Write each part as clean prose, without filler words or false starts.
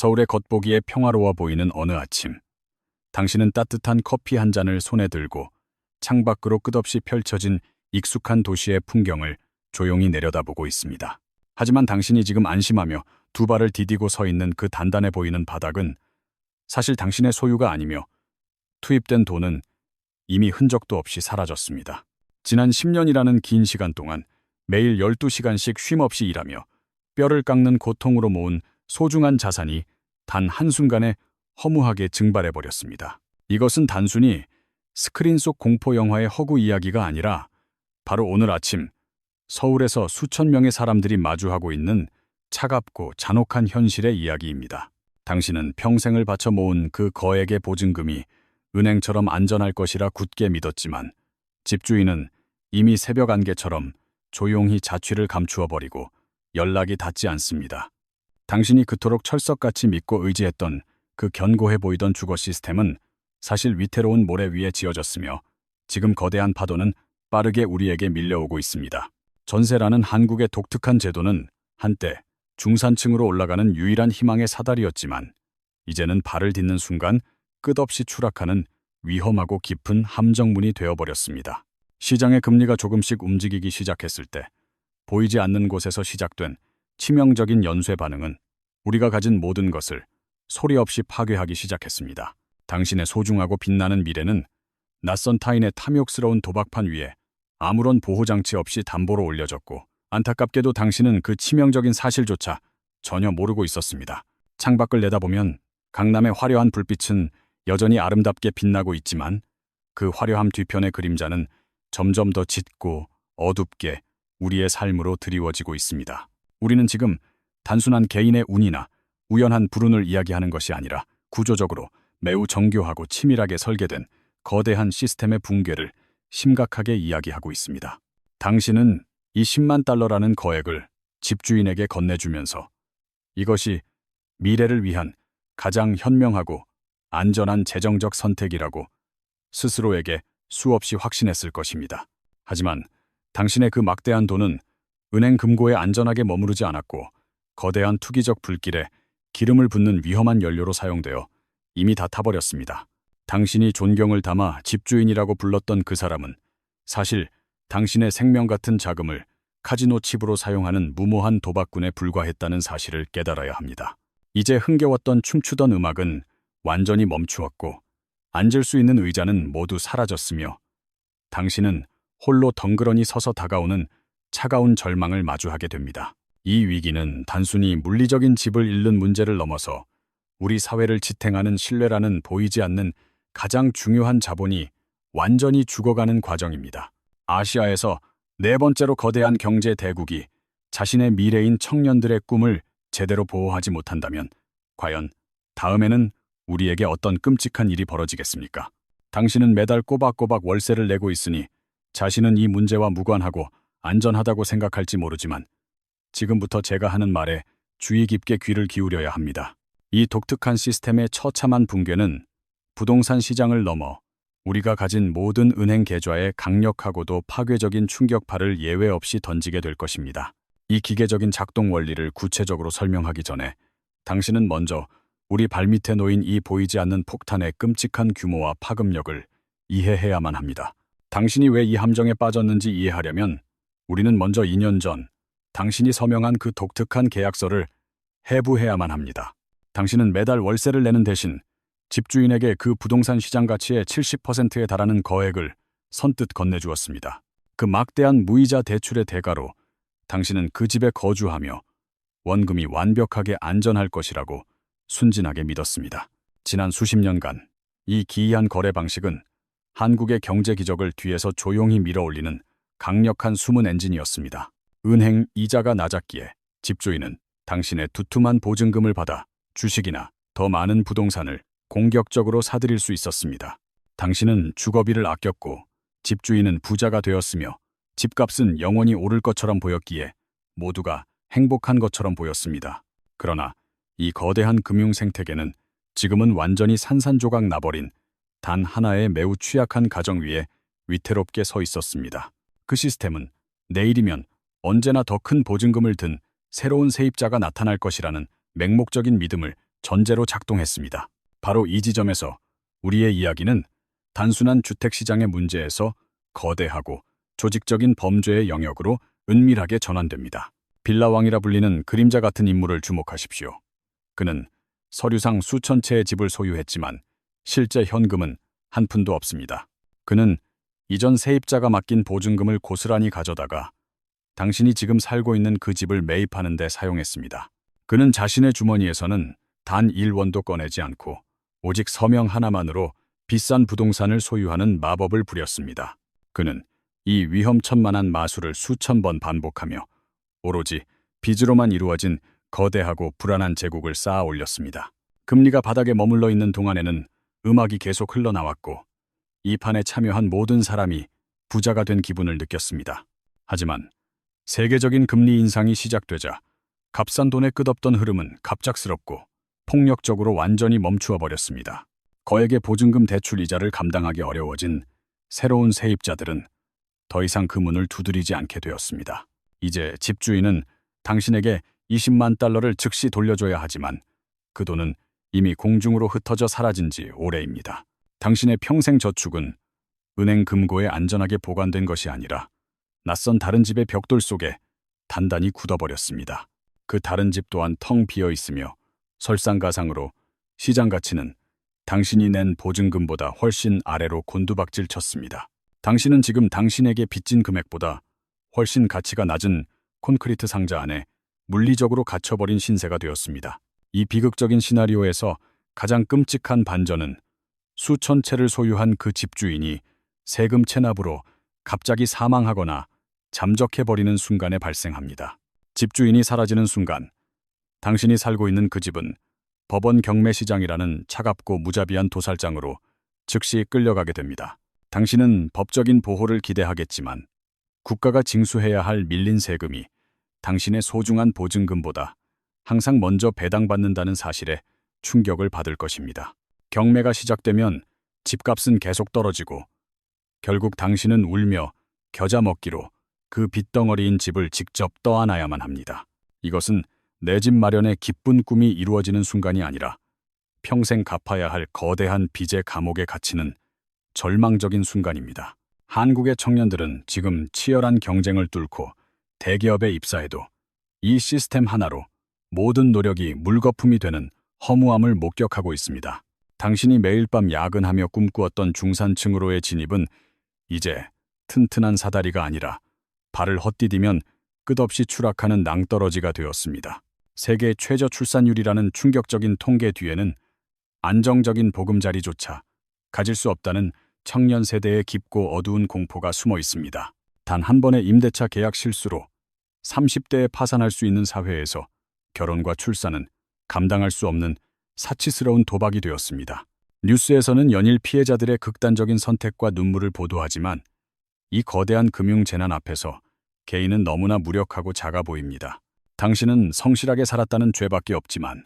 서울의 겉보기에 평화로워 보이는 어느 아침, 당신은 따뜻한 커피 한 잔을 손에 들고 창밖으로 끝없이 펼쳐진 익숙한 도시의 풍경을 조용히 내려다보고 있습니다. 하지만 당신이 지금 안심하며 두 발을 디디고 서 있는 그 단단해 보이는 바닥은 사실 당신의 소유가 아니며 투입된 돈은 이미 흔적도 없이 사라졌습니다. 지난 10년이라는 긴 시간 동안 매일 12시간씩 쉼없이 일하며 뼈를 깎는 고통으로 모은 소중한 자산이 단 한순간에 허무하게 증발해버렸습니다. 이것은 단순히 스크린 속 공포 영화의 허구 이야기가 아니라 바로 오늘 아침 서울에서 수천 명의 사람들이 마주하고 있는 차갑고 잔혹한 현실의 이야기입니다. 당신은 평생을 바쳐 모은 그 거액의 보증금이 은행처럼 안전할 것이라 굳게 믿었지만 집주인은 이미 새벽 안개처럼 조용히 자취를 감추어 버리고 연락이 닿지 않습니다. 당신이 그토록 철석같이 믿고 의지했던 그 견고해 보이던 주거 시스템은 사실 위태로운 모래 위에 지어졌으며 지금 거대한 파도는 빠르게 우리에게 밀려오고 있습니다. 전세라는 한국의 독특한 제도는 한때 중산층으로 올라가는 유일한 희망의 사다리였지만 이제는 발을 딛는 순간 끝없이 추락하는 위험하고 깊은 함정문이 되어버렸습니다. 시장의 금리가 조금씩 움직이기 시작했을 때 보이지 않는 곳에서 시작된 치명적인 연쇄 반응은 우리가 가진 모든 것을 소리 없이 파괴하기 시작했습니다. 당신의 소중하고 빛나는 미래는 낯선 타인의 탐욕스러운 도박판 위에 아무런 보호장치 없이 담보로 올려졌고 안타깝게도 당신은 그 치명적인 사실조차 전혀 모르고 있었습니다. 창밖을 내다보면 강남의 화려한 불빛은 여전히 아름답게 빛나고 있지만 그 화려함 뒤편의 그림자는 점점 더 짙고 어둡게 우리의 삶으로 드리워지고 있습니다. 우리는 지금 단순한 개인의 운이나 우연한 불운을 이야기하는 것이 아니라 구조적으로 매우 정교하고 치밀하게 설계된 거대한 시스템의 붕괴를 심각하게 이야기하고 있습니다. 당신은 이 10만 달러라는 거액을 집주인에게 건네주면서 이것이 미래를 위한 가장 현명하고 안전한 재정적 선택이라고 스스로에게 수없이 확신했을 것입니다. 하지만 당신의 그 막대한 돈은 은행 금고에 안전하게 머무르지 않았고 거대한 투기적 불길에 기름을 붓는 위험한 연료로 사용되어 이미 다 타버렸습니다. 당신이 존경을 담아 집주인이라고 불렀던 그 사람은 사실 당신의 생명 같은 자금을 카지노 칩으로 사용하는 무모한 도박꾼에 불과했다는 사실을 깨달아야 합니다. 이제 흥겨웠던 춤추던 음악은 완전히 멈추었고 앉을 수 있는 의자는 모두 사라졌으며 당신은 홀로 덩그러니 서서 다가오는 차가운 절망을 마주하게 됩니다. 이 위기는 단순히 물리적인 집을 잃는 문제를 넘어서 우리 사회를 지탱하는 신뢰라는 보이지 않는 가장 중요한 자본이 완전히 죽어가는 과정입니다. 아시아에서 네 번째로 거대한 경제 대국이 자신의 미래인 청년들의 꿈을 제대로 보호하지 못한다면 과연 다음에는 우리에게 어떤 끔찍한 일이 벌어지겠습니까? 당신은 매달 꼬박꼬박 월세를 내고 있으니 자신은 이 문제와 무관하고 안전하다고 생각할지 모르지만 지금부터 제가 하는 말에 주의 깊게 귀를 기울여야 합니다. 이 독특한 시스템의 처참한 붕괴는 부동산 시장을 넘어 우리가 가진 모든 은행 계좌에 강력하고도 파괴적인 충격파를 예외 없이 던지게 될 것입니다. 이 기계적인 작동 원리를 구체적으로 설명하기 전에 당신은 먼저 우리 발밑에 놓인 이 보이지 않는 폭탄의 끔찍한 규모와 파급력을 이해해야만 합니다. 당신이 왜 이 함정에 빠졌는지 이해하려면 우리는 먼저 2년 전 당신이 서명한 그 독특한 계약서를 해부해야만 합니다. 당신은 매달 월세를 내는 대신 집주인에게 그 부동산 시장 가치의 70%에 달하는 거액을 선뜻 건네주었습니다. 그 막대한 무이자 대출의 대가로 당신은 그 집에 거주하며 원금이 완벽하게 안전할 것이라고 순진하게 믿었습니다. 지난 수십 년간 이 기이한 거래 방식은 한국의 경제 기적을 뒤에서 조용히 밀어올리는 강력한 숨은 엔진이었습니다. 은행 이자가 낮았기에 집주인은 당신의 두툼한 보증금을 받아 주식이나 더 많은 부동산을 공격적으로 사들일 수 있었습니다. 당신은 주거비를 아꼈고 집주인은 부자가 되었으며 집값은 영원히 오를 것처럼 보였기에 모두가 행복한 것처럼 보였습니다. 그러나 이 거대한 금융 생태계는 지금은 완전히 산산조각 나버린 단 하나의 매우 취약한 가정 위에 위태롭게 서 있었습니다. 그 시스템은 내일이면 언제나 더 큰 보증금을 든 새로운 세입자가 나타날 것이라는 맹목적인 믿음을 전제로 작동했습니다. 바로 이 지점에서 우리의 이야기는 단순한 주택시장의 문제에서 거대하고 조직적인 범죄의 영역으로 은밀하게 전환됩니다. 빌라왕이라 불리는 그림자 같은 인물을 주목하십시오. 그는 서류상 수천 채의 집을 소유했지만 실제 현금은 한 푼도 없습니다. 그는 이전 세입자가 맡긴 보증금을 고스란히 가져다가 당신이 지금 살고 있는 그 집을 매입하는 데 사용했습니다. 그는 자신의 주머니에서는 단 1원도 꺼내지 않고 오직 서명 하나만으로 비싼 부동산을 소유하는 마법을 부렸습니다. 그는 이 위험천만한 마술을 수천 번 반복하며 오로지 빚으로만 이루어진 거대하고 불안한 제국을 쌓아 올렸습니다. 금리가 바닥에 머물러 있는 동안에는 음악이 계속 흘러나왔고 이 판에 참여한 모든 사람이 부자가 된 기분을 느꼈습니다. 하지만 세계적인 금리 인상이 시작되자 값싼 돈의 끝없던 흐름은 갑작스럽고 폭력적으로 완전히 멈추어 버렸습니다. 거액의 보증금 대출 이자를 감당하기 어려워진 새로운 세입자들은 더 이상 그 문을 두드리지 않게 되었습니다. 이제 집주인은 당신에게 20만 달러를 즉시 돌려줘야 하지만 그 돈은 이미 공중으로 흩어져 사라진 지 오래입니다. 당신의 평생 저축은 은행 금고에 안전하게 보관된 것이 아니라 낯선 다른 집의 벽돌 속에 단단히 굳어버렸습니다. 그 다른 집 또한 텅 비어 있으며 설상가상으로 시장 가치는 당신이 낸 보증금보다 훨씬 아래로 곤두박질 쳤습니다. 당신은 지금 당신에게 빚진 금액보다 훨씬 가치가 낮은 콘크리트 상자 안에 물리적으로 갇혀버린 신세가 되었습니다. 이 비극적인 시나리오에서 가장 끔찍한 반전은 수천 채를 소유한 그 집주인이 세금 체납으로 갑자기 사망하거나 잠적해버리는 순간에 발생합니다. 집주인이 사라지는 순간 당신이 살고 있는 그 집은 법원 경매시장이라는 차갑고 무자비한 도살장으로 즉시 끌려가게 됩니다. 당신은 법적인 보호를 기대하겠지만 국가가 징수해야 할 밀린 세금이 당신의 소중한 보증금보다 항상 먼저 배당받는다는 사실에 충격을 받을 것입니다. 경매가 시작되면 집값은 계속 떨어지고 결국 당신은 울며 겨자 먹기로 그 빚덩어리인 집을 직접 떠안아야만 합니다. 이것은 내 집 마련의 기쁜 꿈이 이루어지는 순간이 아니라 평생 갚아야 할 거대한 빚의 감옥에 갇히는 절망적인 순간입니다. 한국의 청년들은 지금 치열한 경쟁을 뚫고 대기업에 입사해도 이 시스템 하나로 모든 노력이 물거품이 되는 허무함을 목격하고 있습니다. 당신이 매일 밤 야근하며 꿈꾸었던 중산층으로의 진입은 이제 튼튼한 사다리가 아니라 발을 헛디디면 끝없이 추락하는 낭떠러지가 되었습니다. 세계 최저 출산율이라는 충격적인 통계 뒤에는 안정적인 보금자리조차 가질 수 없다는 청년 세대의 깊고 어두운 공포가 숨어 있습니다. 단 한 번의 임대차 계약 실수로 30대에 파산할 수 있는 사회에서 결혼과 출산은 감당할 수 없는 사치스러운 도박이 되었습니다. 뉴스에서는 연일 피해자들의 극단적인 선택과 눈물을 보도하지만 이 거대한 금융재난 앞에서 개인은 너무나 무력하고 작아 보입니다. 당신은 성실하게 살았다는 죄밖에 없지만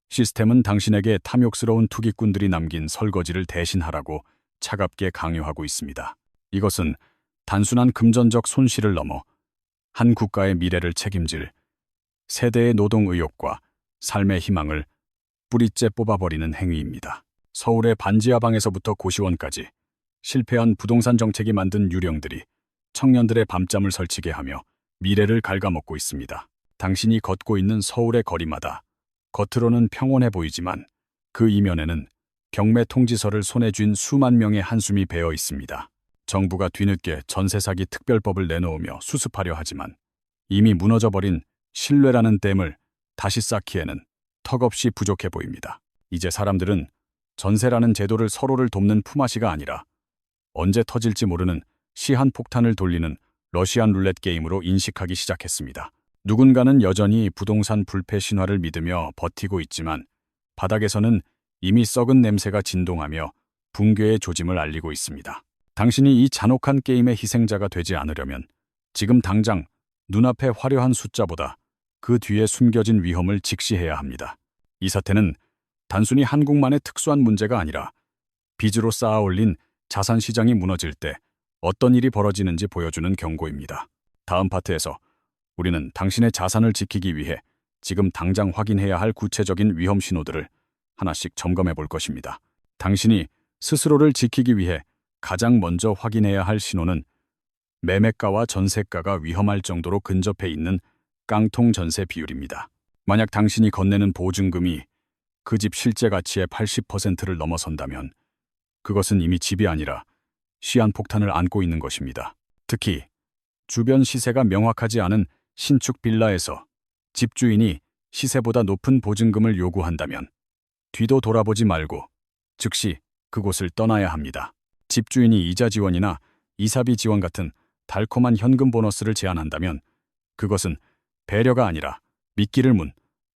시스템은 당신에게 탐욕스러운 투기꾼들이 남긴 설거지를 대신하라고 차갑게 강요하고 있습니다. 이것은 단순한 금전적 손실을 넘어 한 국가의 미래를 책임질 세대의 노동 의욕과 삶의 희망을 뿌리째 뽑아버리는 행위입니다. 서울의 반지하방에서부터 고시원까지 실패한 부동산 정책이 만든 유령들이 청년들의 밤잠을 설치게 하며 미래를 갉아먹고 있습니다. 당신이 걷고 있는 서울의 거리마다 겉으로는 평온해 보이지만 그 이면에는 경매 통지서를 손에 쥔 수만 명의 한숨이 배어 있습니다. 정부가 뒤늦게 전세 사기 특별법을 내놓으며 수습하려 하지만 이미 무너져버린 신뢰라는 댐을 다시 쌓기에는 턱없이 부족해 보입니다. 이제 사람들은 전세라는 제도를 서로를 돕는 품앗이가 아니라 언제 터질지 모르는 시한폭탄을 돌리는 러시안 룰렛 게임으로 인식하기 시작했습니다. 누군가는 여전히 부동산 불패 신화를 믿으며 버티고 있지만 바닥에서는 이미 썩은 냄새가 진동하며 붕괴의 조짐을 알리고 있습니다. 당신이 이 잔혹한 게임의 희생자가 되지 않으려면 지금 당장 눈앞의 화려한 숫자보다 그 뒤에 숨겨진 위험을 직시해야 합니다. 이 사태는 단순히 한국만의 특수한 문제가 아니라 빚으로 쌓아올린 자산 시장이 무너질 때 어떤 일이 벌어지는지 보여주는 경고입니다. 다음 파트에서 우리는 당신의 자산을 지키기 위해 지금 당장 확인해야 할 구체적인 위험 신호들을 하나씩 점검해 볼 것입니다. 당신이 스스로를 지키기 위해 가장 먼저 확인해야 할 신호는 매매가와 전세가가 위험할 정도로 근접해 있는 깡통 전세 비율입니다. 만약 당신이 건네는 보증금이 그 집 실제 가치의 80%를 넘어선다면 그것은 이미 집이 아니라 시한폭탄을 안고 있는 것입니다. 특히 주변 시세가 명확하지 않은 신축 빌라에서 집주인이 시세보다 높은 보증금을 요구한다면 뒤도 돌아보지 말고 즉시 그곳을 떠나야 합니다. 집주인이 이자 지원이나 이사비 지원 같은 달콤한 현금 보너스를 제안한다면 그것은 배려가 아니라 미끼를 문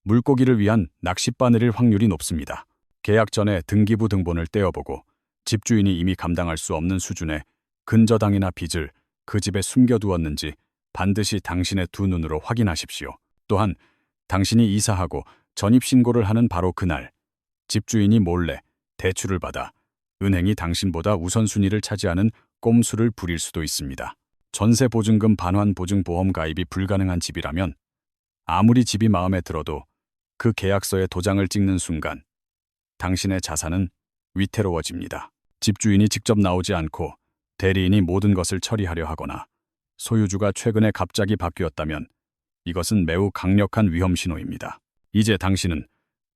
물고기를 위한 낚싯바늘일 확률이 높습니다. 계약 전에 등기부 등본을 떼어보고 집주인이 이미 감당할 수 없는 수준의 근저당이나 빚을 그 집에 숨겨두었는지 반드시 당신의 두 눈으로 확인하십시오. 또한 당신이 이사하고 전입신고를 하는 바로 그날 집주인이 몰래 대출을 받아 은행이 당신보다 우선순위를 차지하는 꼼수를 부릴 수도 있습니다. 전세보증금 반환보증보험 가입이 불가능한 집이라면 아무리 집이 마음에 들어도 그 계약서에 도장을 찍는 순간 당신의 자산은 위태로워집니다. 집주인이 직접 나오지 않고 대리인이 모든 것을 처리하려 하거나 소유주가 최근에 갑자기 바뀌었다면 이것은 매우 강력한 위험 신호입니다. 이제 당신은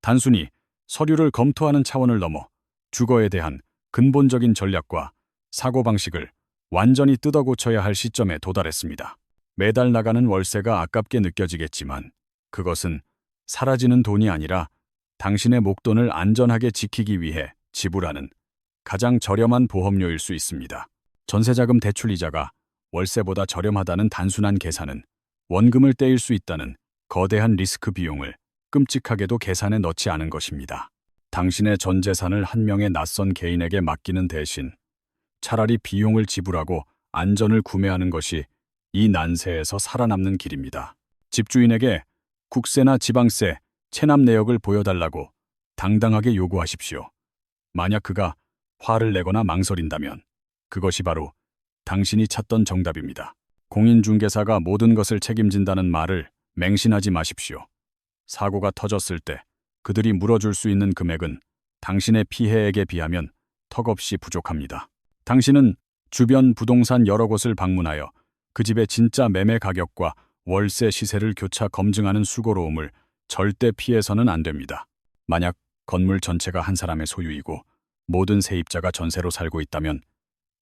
단순히 서류를 검토하는 차원을 넘어 주거에 대한 근본적인 전략과 사고방식을 완전히 뜯어고쳐야 할 시점에 도달했습니다. 매달 나가는 월세가 아깝게 느껴지겠지만 그것은 사라지는 돈이 아니라 당신의 목돈을 안전하게 지키기 위해 지불하는 가장 저렴한 보험료일 수 있습니다. 전세자금 대출 이자가 월세보다 저렴하다는 단순한 계산은 원금을 떼일 수 있다는 거대한 리스크 비용을 끔찍하게도 계산에 넣지 않은 것입니다. 당신의 전 재산을 한 명의 낯선 개인에게 맡기는 대신 차라리 비용을 지불하고 안전을 구매하는 것이 이 난세에서 살아남는 길입니다. 집주인에게 국세나 지방세, 체납 내역을 보여달라고 당당하게 요구하십시오. 만약 그가 화를 내거나 망설인다면 그것이 바로 당신이 찾던 정답입니다. 공인중개사가 모든 것을 책임진다는 말을 맹신하지 마십시오. 사고가 터졌을 때 그들이 물어줄 수 있는 금액은 당신의 피해액에 비하면 턱없이 부족합니다. 당신은 주변 부동산 여러 곳을 방문하여 그 집의 진짜 매매 가격과 월세 시세를 교차 검증하는 수고로움을 절대 피해서는 안 됩니다. 만약 건물 전체가 한 사람의 소유이고 모든 세입자가 전세로 살고 있다면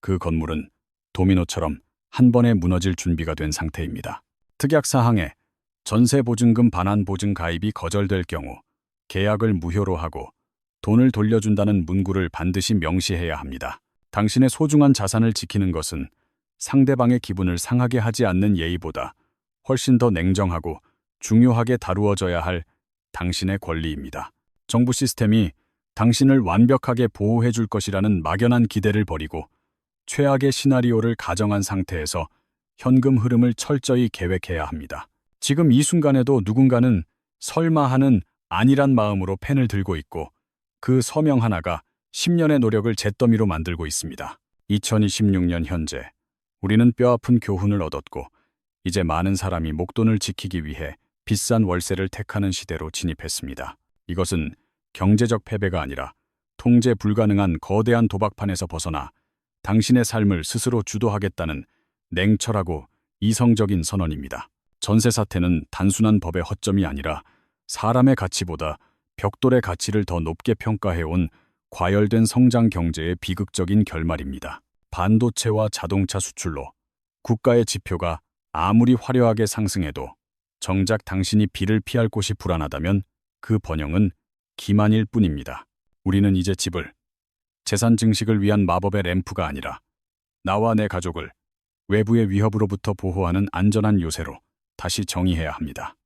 그 건물은 도미노처럼 한 번에 무너질 준비가 된 상태입니다. 특약사항에 전세보증금 반환보증 가입이 거절될 경우 계약을 무효로 하고 돈을 돌려준다는 문구를 반드시 명시해야 합니다. 당신의 소중한 자산을 지키는 것은 상대방의 기분을 상하게 하지 않는 예의보다 훨씬 더 냉정하고 중요하게 다루어져야 할 당신의 권리입니다. 정부 시스템이 당신을 완벽하게 보호해 줄 것이라는 막연한 기대를 버리고 최악의 시나리오를 가정한 상태에서 현금 흐름을 철저히 계획해야 합니다. 지금 이 순간에도 누군가는 설마 하는 아니란 마음으로 펜을 들고 있고 그 서명 하나가 10년의 노력을 잿더미로 만들고 있습니다. 2026년 현재 우리는 뼈아픈 교훈을 얻었고 이제 많은 사람이 목돈을 지키기 위해 비싼 월세를 택하는 시대로 진입했습니다. 이것은 경제적 패배가 아니라 통제 불가능한 거대한 도박판에서 벗어나 당신의 삶을 스스로 주도하겠다는 냉철하고 이성적인 선언입니다. 전세 사태는 단순한 법의 허점이 아니라 사람의 가치보다 벽돌의 가치를 더 높게 평가해온 과열된 성장 경제의 비극적인 결말입니다. 반도체와 자동차 수출로 국가의 지표가 아무리 화려하게 상승해도 정작 당신이 비를 피할 곳이 불안하다면 그 번영은 기만일 뿐입니다. 우리는 이제 집을 재산 증식을 위한 마법의 램프가 아니라 나와 내 가족을 외부의 위협으로부터 보호하는 안전한 요새로 다시 정의해야 합니다.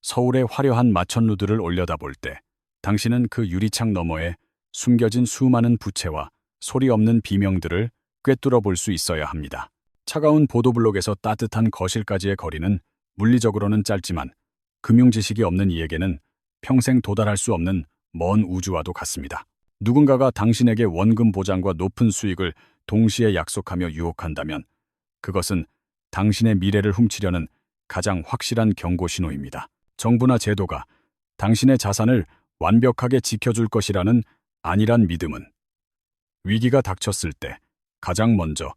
서울의 화려한 마천루들을 올려다볼 때 당신은 그 유리창 너머에 숨겨진 수많은 부채와 소리 없는 비명들을 꿰뚫어 볼 수 있어야 합니다. 차가운 보도블록에서 따뜻한 거실까지의 거리는 물리적으로는 짧지만 금융 지식이 없는 이에게는 평생 도달할 수 없는 먼 우주와도 같습니다. 누군가가 당신에게 원금 보장과 높은 수익을 동시에 약속하며 유혹한다면 그것은 당신의 미래를 훔치려는 가장 확실한 경고 신호입니다. 정부나 제도가 당신의 자산을 완벽하게 지켜줄 것이라는 안일한 믿음은 위기가 닥쳤을 때 가장 먼저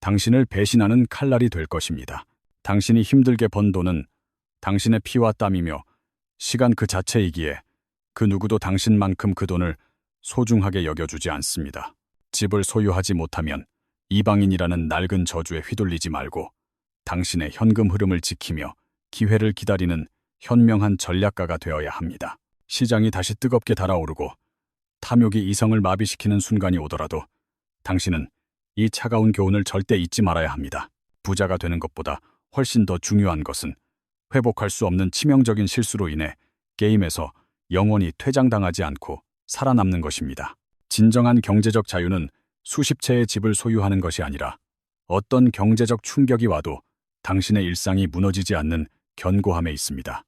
당신을 배신하는 칼날이 될 것입니다. 당신이 힘들게 번 돈은 당신의 피와 땀이며 시간 그 자체이기에 그 누구도 당신만큼 그 돈을 소중하게 여겨주지 않습니다. 집을 소유하지 못하면 이방인이라는 낡은 저주에 휘둘리지 말고 당신의 현금 흐름을 지키며 기회를 기다리는 현명한 전략가가 되어야 합니다. 시장이 다시 뜨겁게 달아오르고 탐욕이 이성을 마비시키는 순간이 오더라도 당신은 이 차가운 교훈을 절대 잊지 말아야 합니다. 부자가 되는 것보다 훨씬 더 중요한 것은 회복할 수 없는 치명적인 실수로 인해 게임에서 영원히 퇴장당하지 않고 살아남는 것입니다. 진정한 경제적 자유는 수십 채의 집을 소유하는 것이 아니라 어떤 경제적 충격이 와도 당신의 일상이 무너지지 않는 견고함에 있습니다.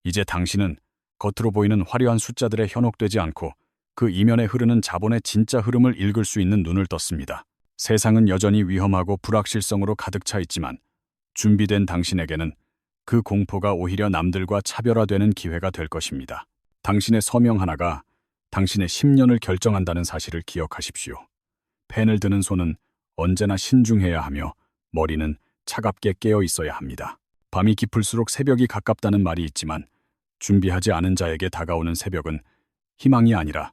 이제 당신은 겉으로 보이는 화려한 숫자들에 현혹되지 않고 그 이면에 흐르는 자본의 진짜 흐름을 읽을 수 있는 눈을 떴습니다. 세상은 여전히 위험하고 불확실성으로 가득 차 있지만 준비된 당신에게는 그 공포가 오히려 남들과 차별화되는 기회가 될 것입니다. 당신의 서명 하나가 당신의 10년을 결정한다는 사실을 기억하십시오. 펜을 드는 손은 언제나 신중해야 하며 머리는 차갑게 깨어 있어야 합니다. 밤이 깊을수록 새벽이 가깝다는 말이 있지만 준비하지 않은 자에게 다가오는 새벽은 희망이 아니라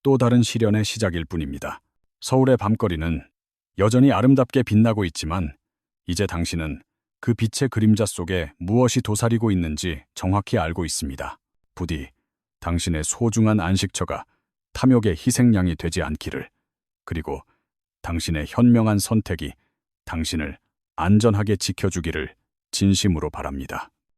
또 다른 시련의 시작일 뿐입니다. 서울의 밤거리는 여전히 아름답게 빛나고 있지만 이제 당신은 그 빛의 그림자 속에 무엇이 도사리고 있는지 정확히 알고 있습니다. 부디 당신의 소중한 안식처가 탐욕의 희생양이 되지 않기를, 그리고 당신의 현명한 선택이 당신을 안전하게 지켜주기를 진심으로 바랍니다.